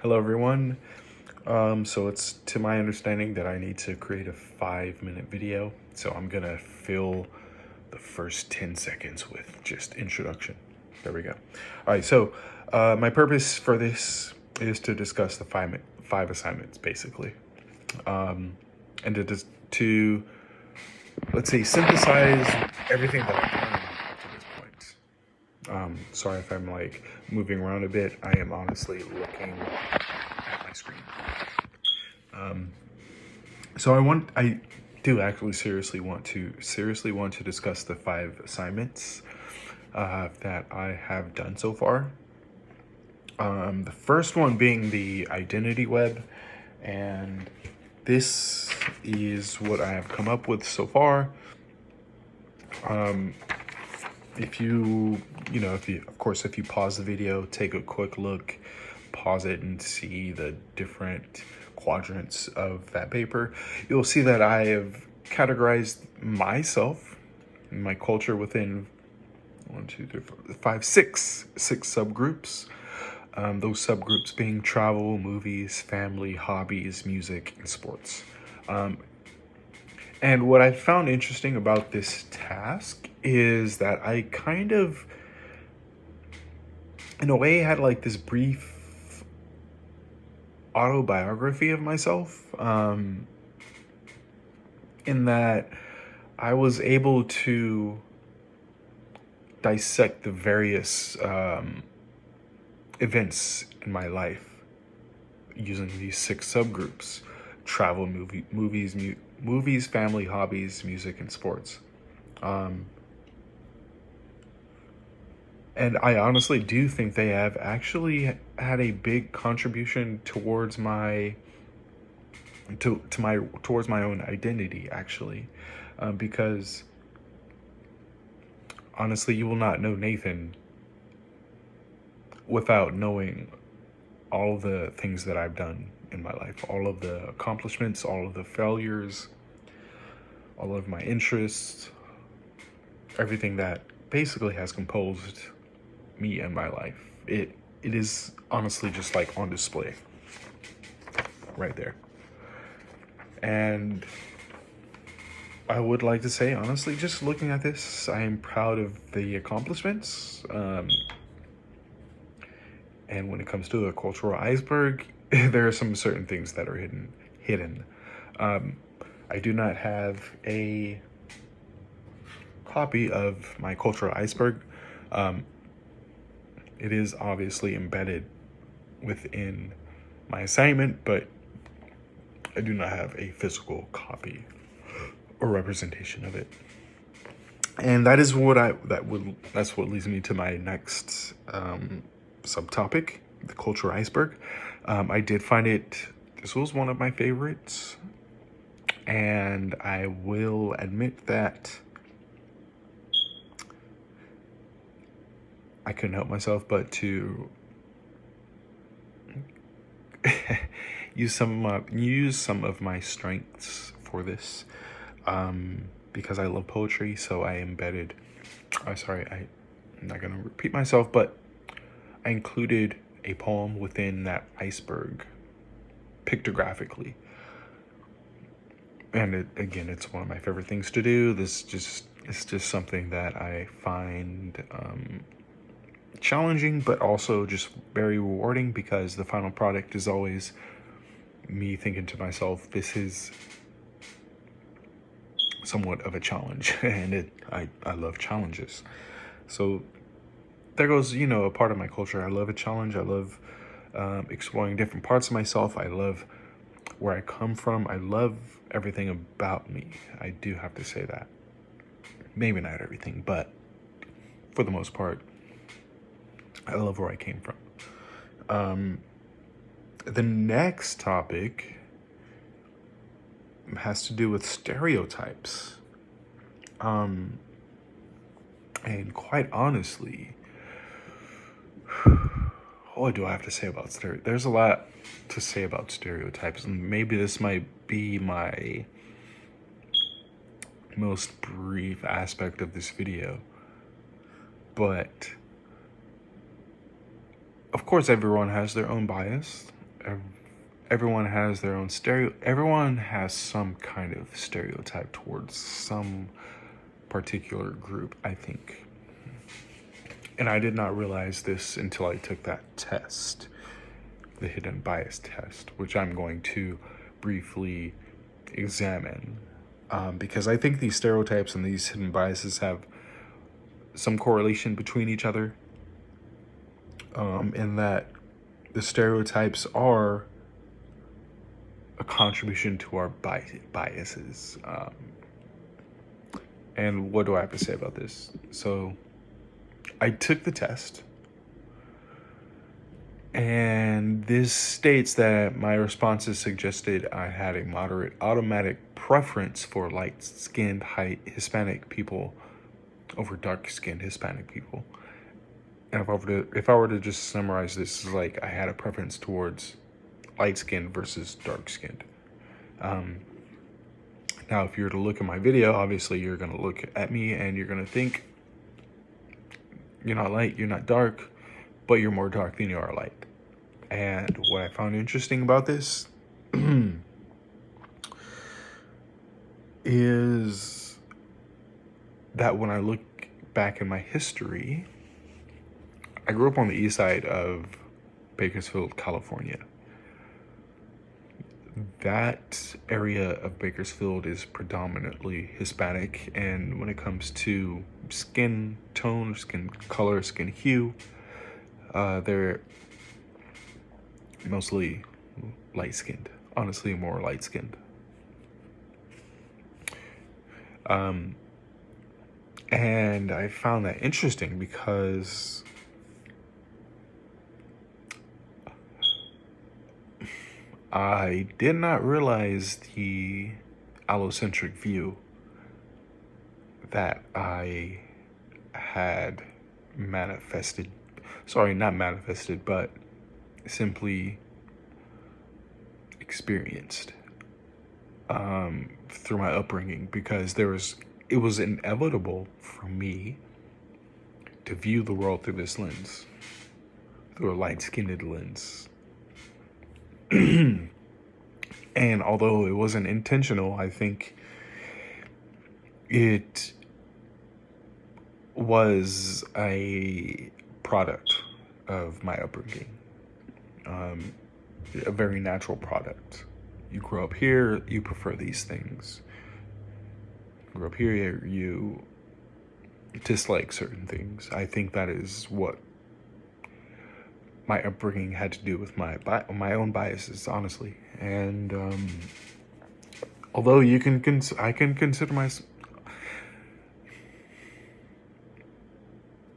Hello, everyone. So it's to my understanding that I need to create a 5-minute video. So I'm gonna fill the first 10 seconds with just introduction. There we go. All right. So my purpose for this is to discuss the five assignments, basically, and to let's say synthesize everything that I've learned to this point. Sorry if I'm like moving around a bit. I am honestly looking at my screen. So I do actually seriously want to discuss the 5 assignments that I have done so far. The first one being the identity web, and this is what I have come up with so far. If you, if you pause the video, take a quick look, pause it and see the different quadrants of that paper, you'll see that I have categorized myself and my culture within six subgroups. Those subgroups being travel, movies, family, hobbies, music, and sports. And what I found interesting about this task is that I kind of, in a way, had like this brief autobiography of myself, in that I was able to dissect the various events in my life using these 6 subgroups: travel, movies, family, hobbies, music, and sports. And I honestly do think they have actually had a big contribution towards my towards my own identity, actually, because honestly, you will not know Nathan without knowing all the things that I've done in my life, all of the accomplishments, all of the failures, all of my interests, everything that basically has composed me and my life. It is honestly just like on display right there. And I would like to say, honestly, just looking at this, I am proud of the accomplishments. And when it comes to the cultural iceberg, there are some certain things that are hidden. I do not have a copy of my cultural iceberg. It is obviously embedded within my assignment, but I do not have a physical copy or representation of it. And that is that's what leads me to my next subtopic, the cultural iceberg. I did find this was one of my favorites, and I will admit that I couldn't help myself but to use some of my strengths for this, because I love poetry. So I embedded. I'm not gonna repeat myself, but I included a poem within that iceberg, pictographically. And it's one of my favorite things to do. It's just something that I find challenging, but also just very rewarding, because the final product is always me thinking to myself, this is somewhat of a challenge, and I love challenges. So there goes, a part of my culture. I love a challenge. I love exploring different parts of myself. I love where I come from. I love everything about me. I do have to say that. Maybe not everything, but for the most part, I love where I came from. The next topic has to do with stereotypes. And quite honestly, what do I have to say about stereotypes? There's a lot to say about stereotypes, and maybe this might be my most brief aspect of this video. But of course, everyone has their own bias. everyone has their own everyone has some kind of stereotype towards some particular group, I think. And I did not realize this until I took that test, the hidden bias test, which I'm going to briefly examine, because I think these stereotypes and these hidden biases have some correlation between each other, in that the stereotypes are a contribution to our biases. And what do I have to say about this? So I took the test, and this states that my responses suggested I had a moderate automatic preference for light-skinned Hispanic people over dark-skinned Hispanic people. And if I were to just summarize this, is like I had a preference towards light-skinned versus dark-skinned. Now, if you were to look at my video, obviously you're going to look at me and you're going to think you're not light, you're not dark, but you're more dark than you are light. And what I found interesting about this is that when I look back in my history, I grew up on the east side of Bakersfield, California. That area of Bakersfield is predominantly Hispanic, and when it comes to skin tone, skin color, skin hue, they're mostly light-skinned. Honestly, more light-skinned. And I found that interesting because I did not realize the allocentric view that I had manifested. Sorry, not manifested, but simply experienced through my upbringing, because it was inevitable for me to view the world through this lens, through a light-skinned lens. And although it wasn't intentional, I think it was a product of my upbringing, a very natural product. You grow up here, you prefer these things. You grow up here, you dislike certain things. I think that is what my upbringing had to do with my own biases, honestly. And although I can consider myself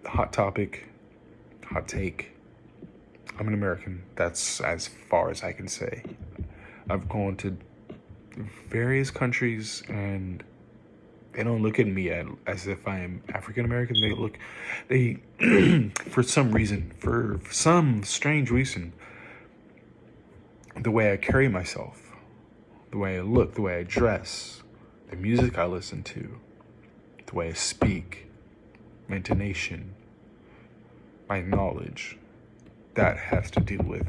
hot take. I'm an American. That's as far as I can say. I've gone to various countries, and they don't look at me as if I am African American. They for some strange reason, the way I carry myself, the way I look, the way I dress, the music I listen to, the way I speak, my intonation, my knowledge, that has to do with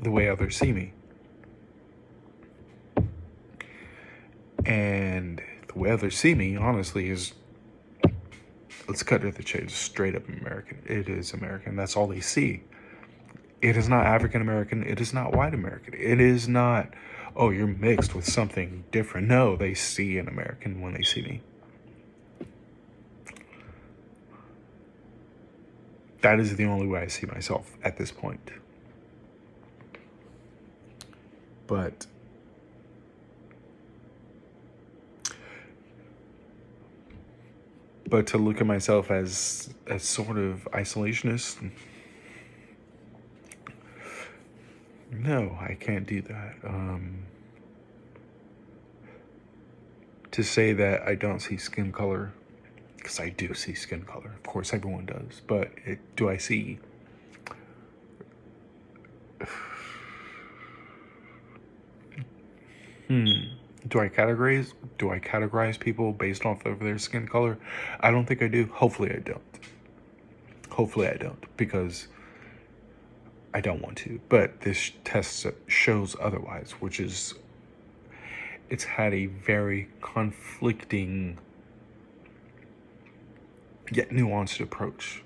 the way others see me. And the way others see me, honestly, is, let's cut to the chase, straight up American. It is American. That's all they see. It is not African American. It is not white American. It is not, oh, you're mixed with something different. No, they see an American when they see me. That is the only way I see myself at this point. But to look at myself as sort of isolationist, no, I can't do that. To say that I don't see skin color, because I do see skin color. Of course, everyone does. But do I see Do I categorize people based off of their skin color? I don't think I do. Hopefully I don't. Because I don't want to, but this test shows otherwise, which is it's had a very conflicting yet nuanced approach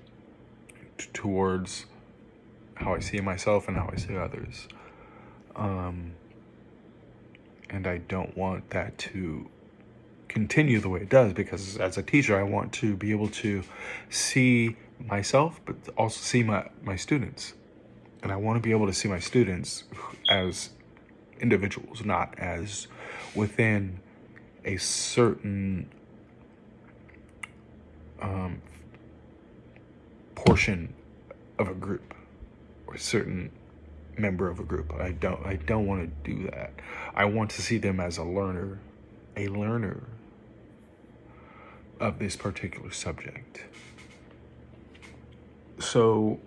towards how I see myself and how I see others. And I don't want that to continue the way it does, because as a teacher, I want to be able to see myself, but also see my students. And I want to be able to see my students as individuals, not as within a certain portion of a group or a certain member of a group. I don't want to do that. I want to see them as a learner of this particular subject. So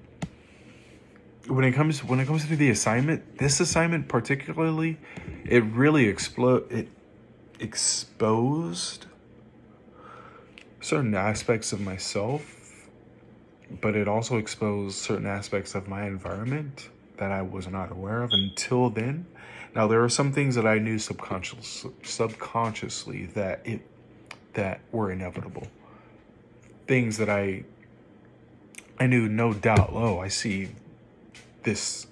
when it comes to the assignment, this assignment particularly, it really exposed certain aspects of myself, but it also exposed certain aspects of my environment that I was not aware of until then. Now, there are some things that I knew subconsciously that were inevitable. Things that I knew, no doubt. Oh, I see this.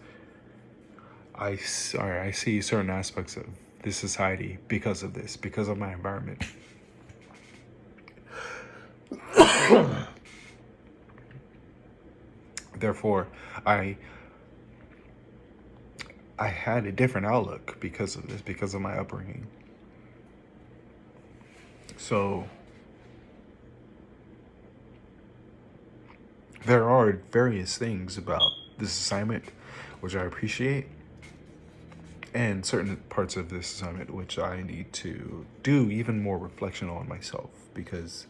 I see certain aspects of this society because of this, because of my environment. Therefore, I had a different outlook because of this, because of my upbringing. So there are various things about this assignment which I appreciate, and certain parts of this assignment which I need to do even more reflection on myself, because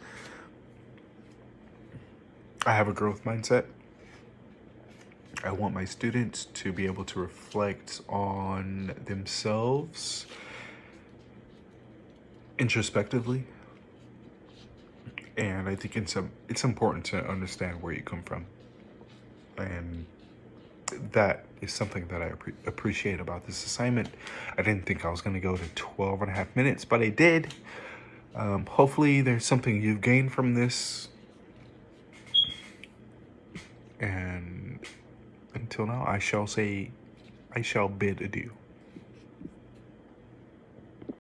I have a growth mindset. I want my students to be able to reflect on themselves introspectively, and I think it's important to understand where you come from, and that is something that I appreciate about this assignment. I didn't think I was going to go to 12 and a half minutes, but I did. Hopefully there's something you've gained from this, and until now, I shall bid adieu.